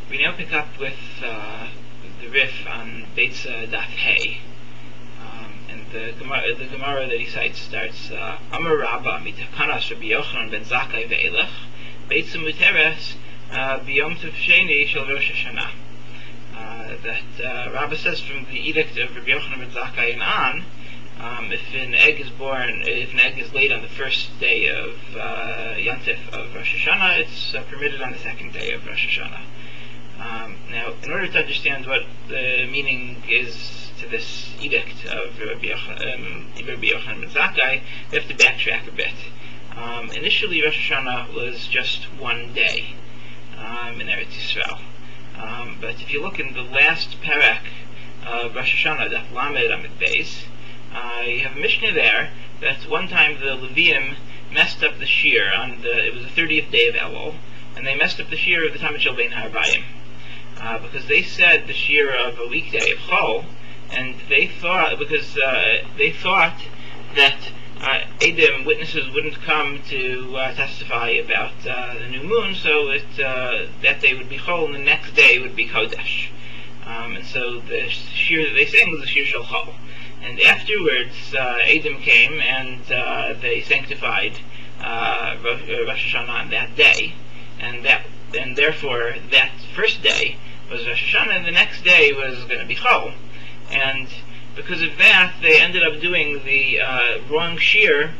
We now pick up with the Rif on Beitza Daf Hey, and the Gemara that he cites starts Amar Rabba mitakanas Rabbi Yochanan ben Zakkai ve'elech Beitza muteres b'yom tov sheni shel Rosh Hashanah. That Rabba says from the edict of Rabbi Yochanan ben Zakkai and on, if an egg is laid on the first day of Yantif of Rosh Hashanah, it's permitted on the second day of Rosh Hashanah. Now, in order to understand what the meaning is to this edict of Rabbi Yochanan ben Zakkai, we have to backtrack a bit. Initially, Rosh Hashanah was just one day in Eretz Yisrael. But if you look in the last parak of Rosh Hashanah, Daf Lamed Amid Beis, you have a Mishnah there that one time the Leviim messed up the shear it was the 30th day of Elul, and they messed up the shear of the Tamid Shel Bein Harabayim. Because they said the shear of a weekday of Chol, and they thought that Edom witnesses wouldn't come to testify about the new moon, so that day would be Chol, and the next day would be Kodesh. And so the shear that they sang was the shear Shel Chol. And afterwards, Edom came and they sanctified Rosh Hashanah on that day, and therefore that first day was Rosh Hashanah, and the next day was going to be Chol. And because of that, they ended up doing the wrong shear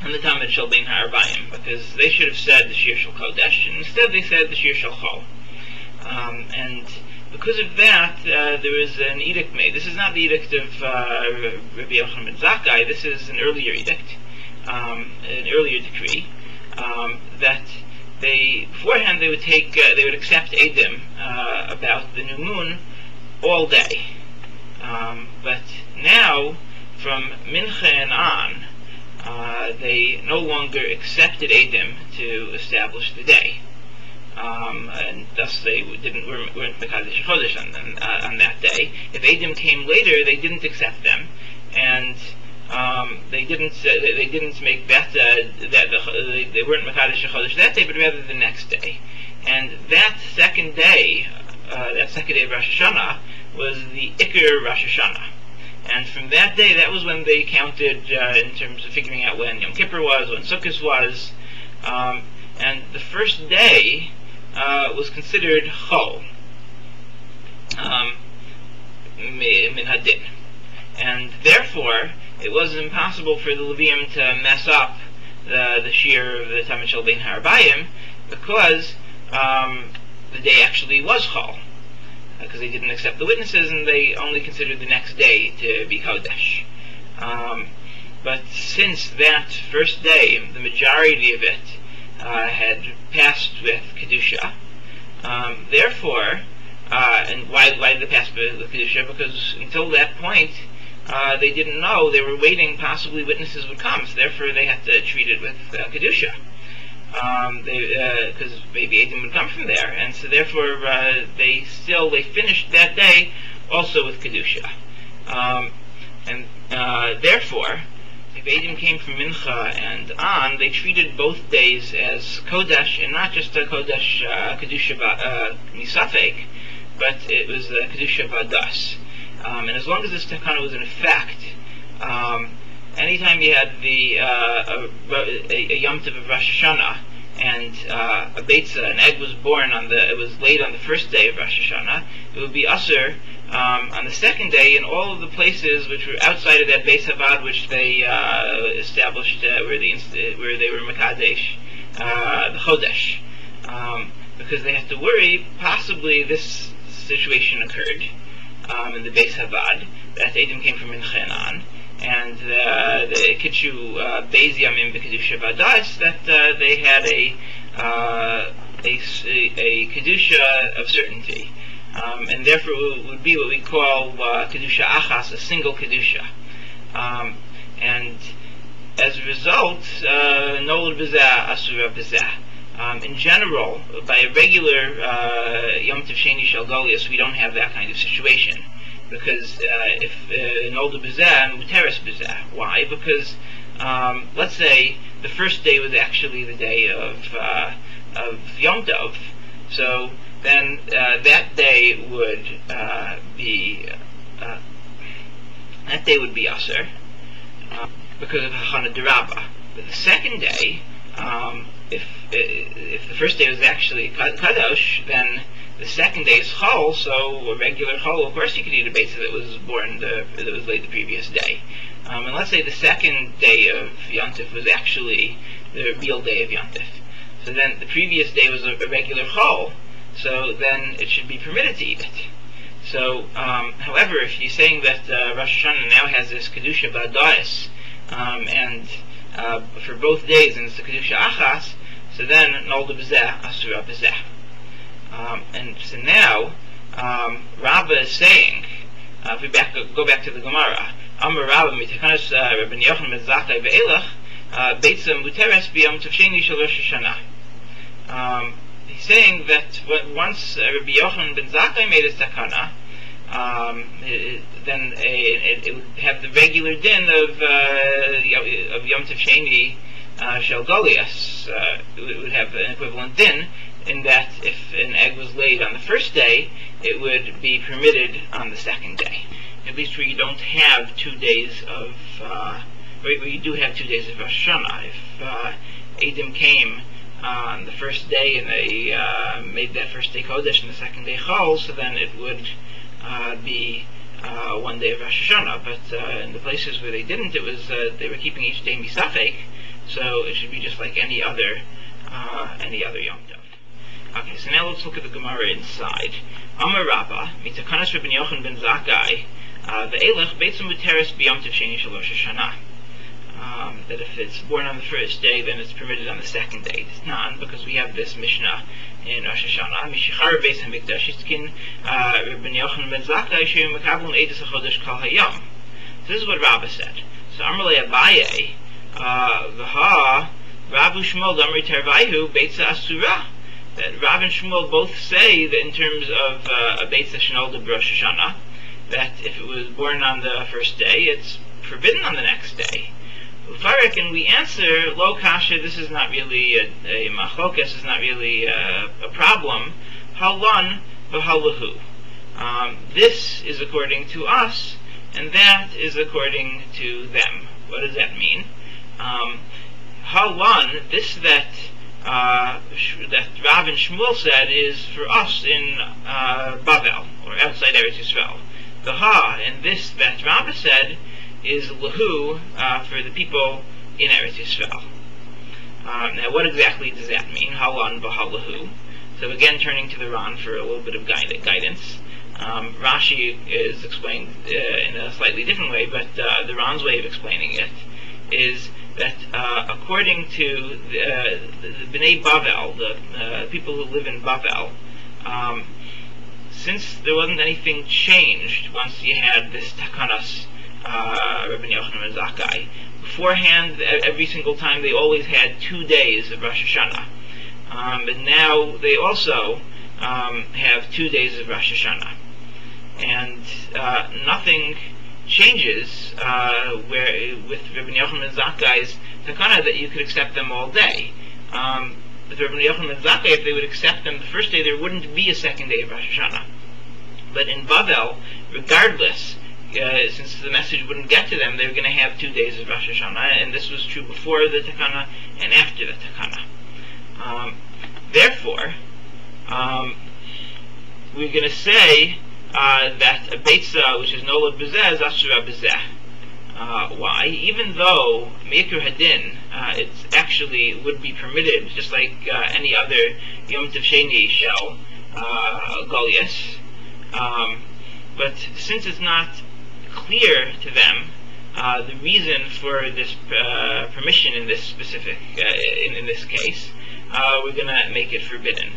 on the Tamid Shel Bein Harabayim, because they should have said the shear Shel Kodesh, and instead they said the shear Shel Chol. And because of that, there was an edict made. This is not the edict of Rabbi Yochanan ben Zakkai. This is an earlier edict, an earlier decree, that beforehand they would accept Edom about the new moon all day. But now, from Mincha and on, they no longer accepted Edom to establish the day. And thus they weren't Mekadesh Chodesh on that day. If Edom came later, they didn't accept them, and they didn't make that they weren't Mekadesh Chodesh that day, but rather the next day. And that second day of Rosh Hashanah was the Iker Rosh Hashanah. And from that day, that was when they counted in terms of figuring out when Yom Kippur was, when Sukkot was, and the first day was considered Chol, min hadin, and therefore it was impossible for the Leviim to mess up the shear of the Tamid Shel Bein Harabayim, because the day actually was Chol, because they didn't accept the witnesses and they only considered the next day to be Kodesh. But since that first day, the majority of it had passed with Kedusha, therefore, and why did it pass with Kedusha? Because until that point, they didn't know. They were waiting, possibly witnesses would come, so therefore they had to treat it with Kedusha. Because maybe Edom would come from there, and so therefore they finished that day also with Kedusha. And therefore, if Edom came from Mincha and on, they treated both days as Kodesh, and not just a Kodesh Kedusha Misafek, but it was the Kedusha Vadas. And as long as this takana was in effect, anytime you had a Yom Tov of Rosh Hashanah, and a Beitza, an egg was born it was laid on the first day of Rosh Hashanah, it would be Asur on the second day in all of the places which were outside of that Beis Havad, which they established where they were Mekadesh, the Chodesh, because they had to worry possibly this situation occurred in the Beis Havad, that Edom came from Mincha on, and the Kitshu Beis Yamim B'Kedusha Vadas, that they had a Kedusha of certainty. And therefore it would be what we call Kedusha Achas, a single Kedusha. And as a result, Nolad B'Zeh, Asura B'Zeh. In general, by a regular Yom Tov Sheni Shel Golius, we don't have that kind of situation. Because if Nolad B'Zeh and Muteres B'Zeh. Why? Because let's say the first day was actually the day of Yom Tov. So then that day would be Aser, because of Hachana Derabba. But the second day, if the first day was actually Kadosh, then the second day is Chol, so a regular Chol, of course you could eat a Beitza that was born that was laid the previous day. And let's say the second day of Yontif was actually the real day of Yontif. So then the previous day was a regular Chol, so then it should be permitted to eat it. So, however, if you're saying that Rosh Hashanah now has this Kedusha Ba'da'is, and for both days, and it's the Kedusha Achas, so then Nolda B'zeh, Asura B'zeh. And so now, Rabbah is saying, if we go back to the Gemara, Amar Rabbah, Mitakanas Rabbi Yochanan ben Zakkai Ve'elach, Beitza Muteres B'yom Tavsheni Shel Rosh Hashanah. He's saying that once Rabbi Yochanan ben Zakkai made his takana, then it would have the regular din of Yom Tov Sheni Shel Golias. It would have an equivalent din in that if an egg was laid on the first day, it would be permitted on the second day. At least where you don't have 2 days of, where you do have 2 days of Rosh Hashanah. If Edom came on the first day and they made that first day Kodesh and the second day Chol, so then it would be 1 day of Rosh Hashanah. But in the places where they didn't, it was they were keeping each day Misafek, so it should be just like any other Yom Tov. Okay, so now let's look at the Gemara inside. Amar Rabbah, Mitakanas Rabbi Yochanan ben Zakkai, Ve'elach Beitza Muteres B'yom Tov Sheni Shel Rosh Hashanah. That if it's born on the first day, then it's permitted on the second day. It's not, because we have this Mishnah in Rosh Hashanah. Mishichar Beis HaMikdash Yiskin Rabbi Yochanan ben Zakkai Shehu Mekabel Eidos HaChodesh Kol Hayom. So this is what Rabbah said. So Amar Le Abaye, V'ha Rav Shmuel Damri Tervayhu Beitza Asura. That Rav and Shmuel both say that in terms of a Beitza Shnolda B'Rosh Hashanah, that if it was born on the first day, it's forbidden on the next day. Ufarik, and we answer, Lo Kasha, this is not really a machlokas, this is not really a problem. Halon v'halahu. This is according to us, and that is according to them. What does that mean? Halon, this that Rav and Shmuel said is for us in Bavel, or outside Eretz Yisrael. The Ha, and this that Rav said is lahu for the people in Eretz Yisrael. Now, what exactly does that mean? Halon v'halahu. So again, turning to the Ran for a little bit of guidance. Rashi is explained in a slightly different way, but the Ran's way of explaining it is that according to the Bnei Bavel, the people who live in Bavel, since there wasn't anything changed once you had this takanas Rabbi Yochanan ben Zakkai, beforehand, every single time they always had 2 days of Rosh Hashanah, but now they also have 2 days of Rosh Hashanah, and nothing changes where with Rabbi Yochanan ben Zakkai's takana that you could accept them all day. With Rabbi Yochanan ben Zakkai, if they would accept them the first day, there wouldn't be a second day of Rosh Hashanah. But in Bavel, regardless, since the message wouldn't get to them, they were going to have 2 days of Rosh Hashanah, and this was true before the takana and after the takana. Therefore, we're going to say that a Beitza, which is Nolad B'zeh, is Asura B'zeh. Why? Even though Me'ikr Hadin, it actually would be permitted, just like any other Yom Tov Sheni Shel Golias, but since it's not clear to them the reason for this permission in this specific, in this case, we're going to make it forbidden.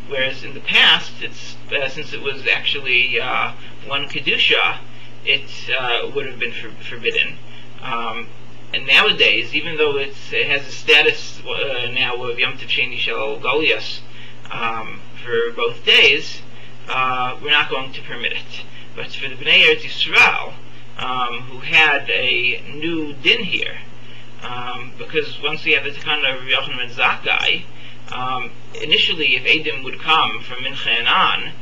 Whereas in the past, it's since it was actually one kedusha, it would have been forbidden. And nowadays, even though it has a status now of Yom Tov Sheni Shel Golias for both days, we're not going to permit it. But for the Bnei Eretz Yisrael, who had a new din here, because once we have the Takana of Rabbi Yochanan ben Zakkai, Initially, if Eidim would come from Mincha and on,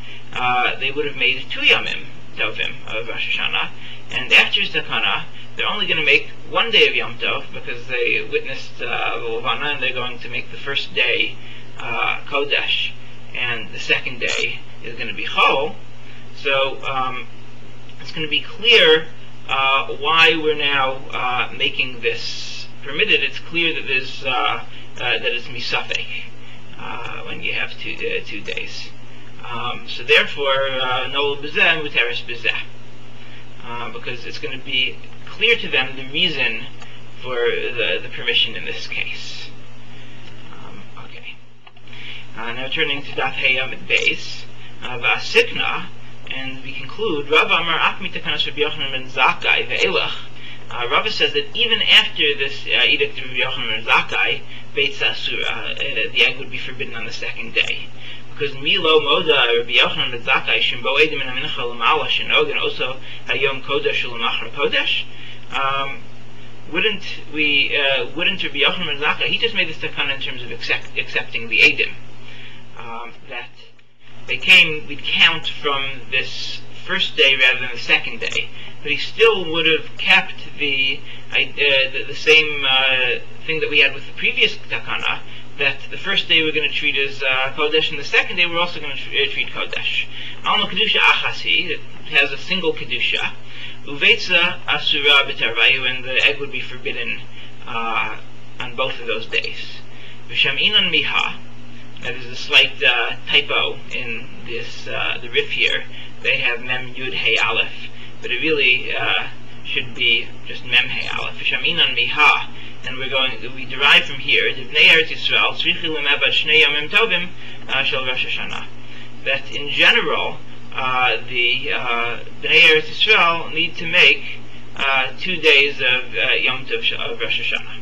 they would have made 2 Yomim Tovim of Rosh Hashanah, and after Takana, they're only going to make 1 day of Yom Tov because they witnessed Levana, and they're going to make the first day Kodesh, and the second day is going to be Chol. So it's going to be clear why we're now making this permitted. It's clear that there's that it's misafek when you have 2 days. So therefore, no bezeh muteris bezeh, because it's going to be clear to them the reason for the permission in this case. Okay. Now turning to Daf Hey Amid Beis, Vasikna, and we conclude, Rav Amar Akmi Takanas Rabbi Yochanan ben Zakkai ve'elach. Rava says that even after this edict of Rabbi Yochanan ben Zakkai, Beitza Asura, the egg would be forbidden on the second day. Because Milo Moda Rabbi Yochanan ben Zakkai Shimbo Edim and Amincha Lamala Shenog, and also Hayom Kodesh Ulamachar Kodesh. Wouldn't Rabbi Yochanan ben Zakkai, he just made this takana in terms of accepting the Edim. That we'd count from this first day rather than the second day, but he still would have kept the same thing that we had with the previous takana, that the first day we're going to treat as Kodesh, and the second day we're also going to treat Kodesh. Alma Kedusha Achasi, it has a single Kedusha, Uveitza Asura B'Tarvayu, and the egg would be forbidden on both of those days. V'Shem Inon Miha, that is a slight typo in this the Rif here. They have Mem Yud Hey Aleph, but it really should be just Mem Hey Aleph. Shaminan Miha, and we derive from here Divnei Eretz Yisrael Tzrichi L'Mevad Shnei Yomim Tovim Shel Rosh Hashanah. That in general, the Bnei Eretz Yisrael need to make 2 days of Yom Tov of Rosh Hashanah.